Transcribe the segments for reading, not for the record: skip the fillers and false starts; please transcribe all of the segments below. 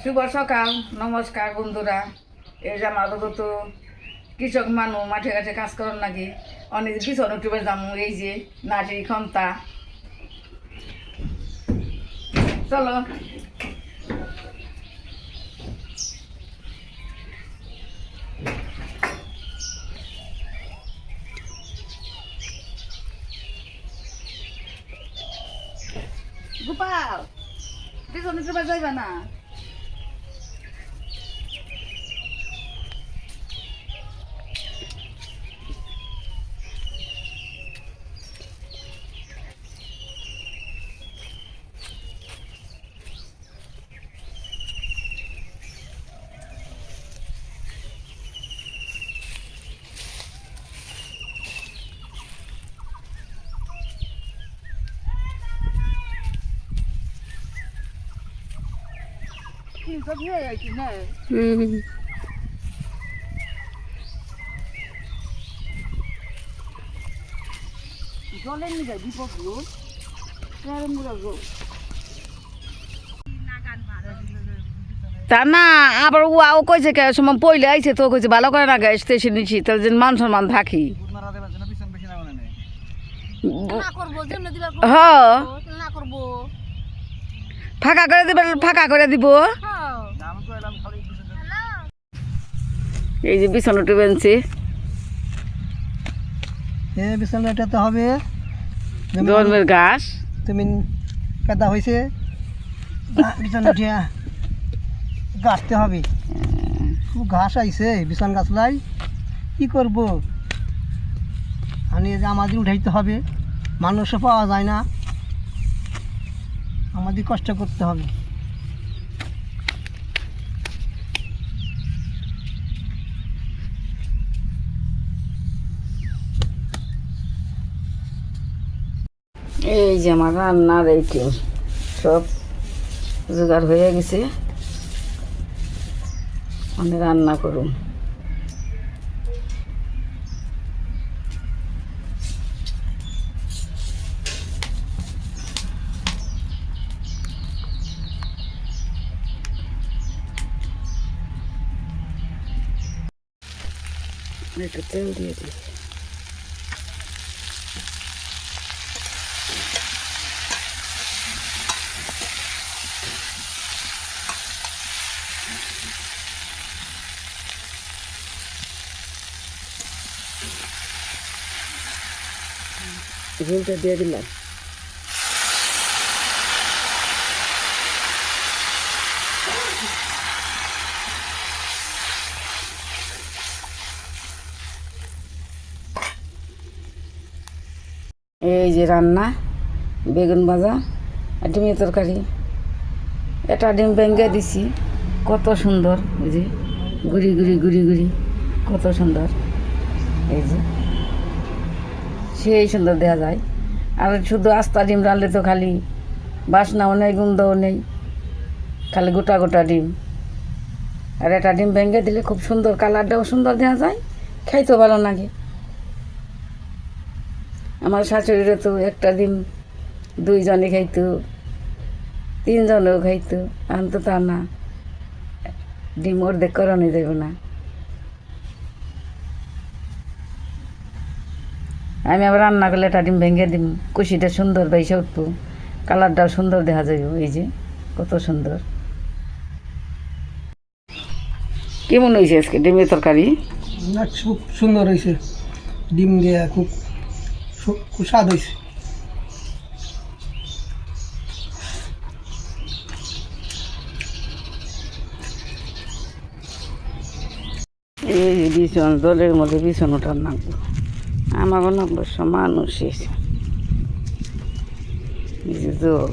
শুভ সকাল, নমস্কার বন্ধুরা। এই যে আমার তো কৃষক মানুষ মাঠে ঘাটে কাজ করেন নাকি অনেক পিছন উঠবে যাবো। এই যে নাটি ক্ষমতা, চলো গোপাল, পিছন উঠবে যাইবা না? জলের নিয়ে বিপদ তা না। আবার ও কইছে কে সময় পইলে আইছে তো কইছে ভালো করে না গ্যাস স্টেশন নিচ্ছি তাহলে যেন মান সম্মান থাকি। হ্যাঁ ফাঁকা করে দিবে, ফাঁকা করে দিব। এই যে বিছানাটা বেনছি, বিছানাটা তো হবে ধর্মের ঘাস তুমি কাদা হয়েছে, বিছানাটা গাছতে হবে। খুব ঘাস আইছে বিছান গাছলাই, কি করব? আনি যে আমাদের উঠাইতে হবে, মানুষও পাওয়া যায় না, আমাদের কষ্ট করতে হবে। এই যে আমার রান্নার এই সব জোগাড় হয়ে গেছে, আমি রান্না করুন। একটু তেল দিয়ে দিই। ঝোলটা দিয়ে দিলাম। এই যে রান্না, বেগুন ভাজা আর ডিমের তরকারি। এটা ডিম ভেঙে দিছি, কত সুন্দর। এই যে গুড়ি গুড়ি গুড়ি গুড়ি, কত সুন্দর। এই যে সেই সুন্দর দেখা যায়। আর শুধু আস্তা ডিম রানলে তো খালি বাসনাও নেই, গন্ধও নেই, খালি গোটা গোটা ডিম। আর এটা ডিম ভেঙে দিলে খুব সুন্দর, কালারটাও সুন্দর দেখা যায়, খাইতেও ভালো লাগে। আমার শাশুড়িরা তো একটা ডিম দুইজনে খাইতো, তিনজনেও খাইতো। এখন তো তা না, ডিম অর্ধেক করানো যাবে না। আমি আবার রান্না করলে একটা ডিম ভেঙে দিম, কুশিটা সুন্দর বেসে উঠবো, কালারটাও সুন্দর দেখা যাইব। এই যে কত সুন্দর। কেমন হয়েছে আজকে ডিমের তরকারি? খুব সুন্দর হয়েছে, ডিম দিয়ে খুব খুব স্বাদ হয়েছে। এই যে বিছন, দলের মধ্যে বিছন ওঠার নাকবো, আমারও নাকবো মানুষ এসে। এই যে জল,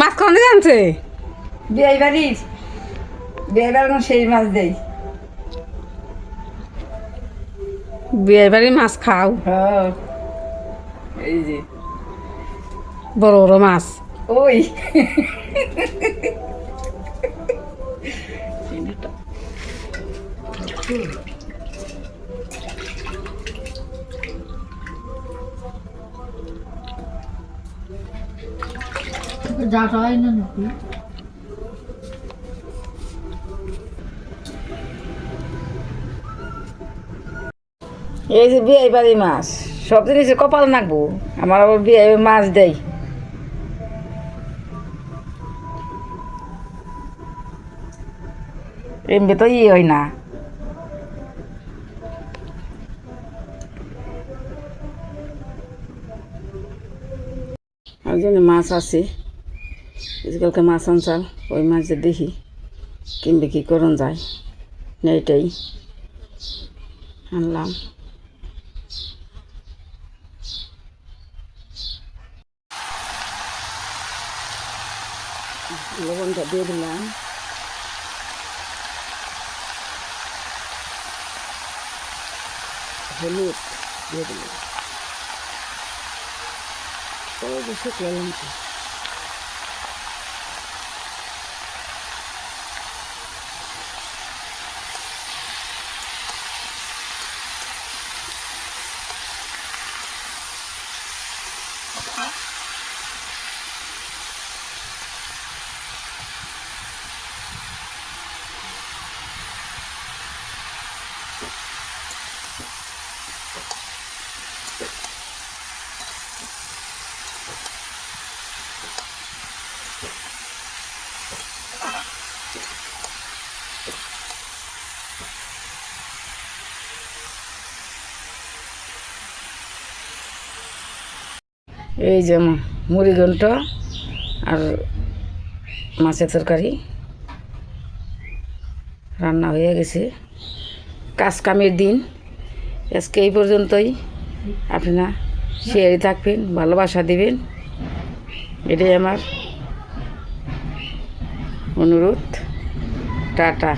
মাছ খাওয়ানো জানছে বিয়ে বাড়ির, বিয়ে বাড়ি সেই মাছ দেয়। বিয়ে বাড়ির মাছ খাও? হ্যাঁ, এই যে বড় বড় মাছ ওই এই যে বিয়ে বাড়ি মাছ সব জিনিসের কপাল নাকবো আমার আবার বিয়ে মাছ দেয় এমনি তো হয় না একজনে মাছ আছে আজকালকে মাছ আনচাল ওই মাছ যে দেখি কিনবে কি করণ যায় না এটাই আনলাম লবণটা দিয়ে দিলাম হলুদ দিয়ে দিলাম শুকনো লঙ্কা এই যে মুড়ি ঘন্ট আর মাছের তরকারি রান্না হয়ে গেছে কাজ কামের দিন আজকে এই পর্যন্তই আপনারা শেয়ারে থাকবেন ভালোবাসা দিবেন এটাই আমার অনুরোধ টাটা